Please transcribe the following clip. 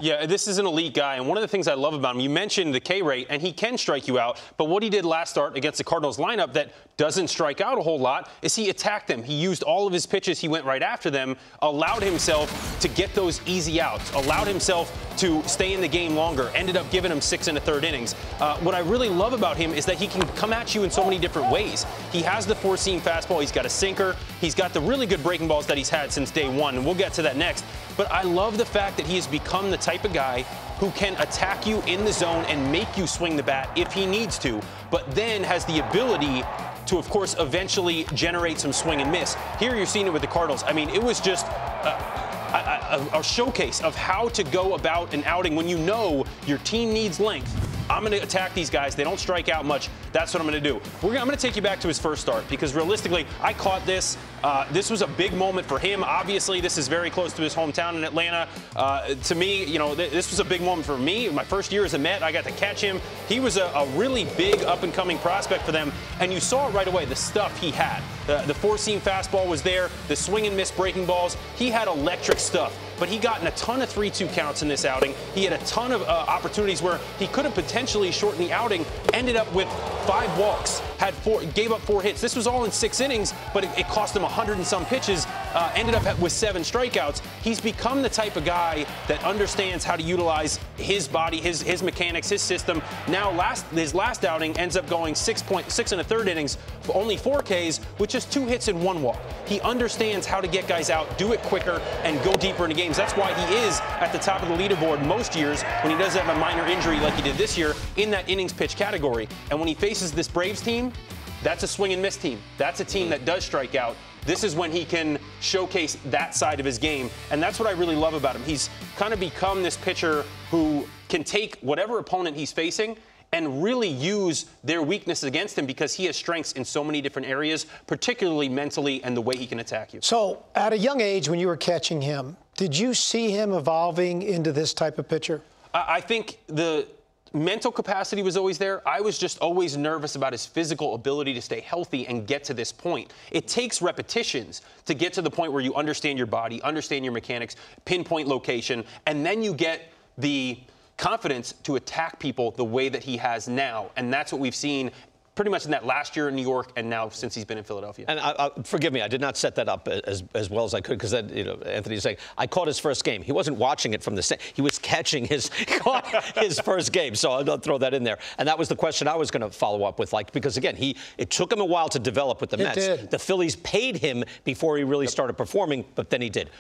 Yeah, this is an elite guy, and one of the things I love about him, you mentioned the K rate, and he can strike you out, but what he did last start against the Cardinals lineup that doesn't strike out a whole lot is he attacked them. He used all of his pitches. He went right after them, allowed himself to get those easy outs, allowed himself to stay in the game longer, ended up giving him 6 1/3 innings. What I really love about him is that he can come at you in so many different ways. He has the four-seam fastball. He's got a sinker. He's got the really good breaking balls that he's had since day one, and we'll get to that next. But I love the fact that he has become the type of guy who can attack you in the zone and make you swing the bat if he needs to, but then has the ability to, of course, eventually generate some swing and miss. Here you're seeing it with the Cardinals. I mean, it was just a showcase of how to go about an outing when you know your team needs length. I'm going to attack these guys. They don't strike out much. That's what I'm going to do. I'm going to take you back to his first start because realistically, I caught this. This was a big moment for him. Obviously, this is very close to his hometown in Atlanta. To me, you know, this was a big moment for me. My first year as a Met, I got to catch him. He was a really big up-and-coming prospect for them, and you saw it right away, the stuff he had. The four-seam fastball was there, the swing and miss breaking balls. He had electric stuff, but he got in a ton of 3-2 counts in this outing. He had a ton of opportunities where he could have potentially shortened the outing, ended up with 5 walks, gave up 4 hits. This was all in 6 innings, but it cost him 100 and some pitches, ended up with 7 strikeouts. He's become the type of guy that understands how to utilize his body, his mechanics, his system. Now, his last outing ends up going 6 1/3 innings, for only 4 Ks, with just 2 hits and 1 walk. He understands how to get guys out, do it quicker, and go deeper into games. That's why he is at the top of the leaderboard most years when he does have a minor injury like he did this year in that innings pitch category. And when he faces this Braves team, that's a swing and miss team. That's a team that does strike out. This is when he can showcase that side of his game. And that's what I really love about him. He's kind of become this pitcher who can take whatever opponent he's facing and really use their weaknesses against him because he has strengths in so many different areas, particularly mentally and the way he can attack you. So at a young age when you were catching him, did you see him evolving into this type of pitcher? I think the mental capacity was always there. I was just always nervous about his physical ability to stay healthy and get to this point. It takes repetitions to get to the point where you understand your body, understand your mechanics, pinpoint location, and then you get the confidence to attack people the way that he has now. And that's what we've seen pretty much in that last year in New York and now since he's been in Philadelphia. And forgive me, I did not set that up as well as I could because then, you know, Anthony's saying, I caught his first game. He wasn't watching it from the stand. He was catching his first game. So I'll throw that in there. And that was the question I was going to follow up with, like, because again, it took him a while to develop with the Mets. It did. The Phillies paid him before he really started performing, but then he did.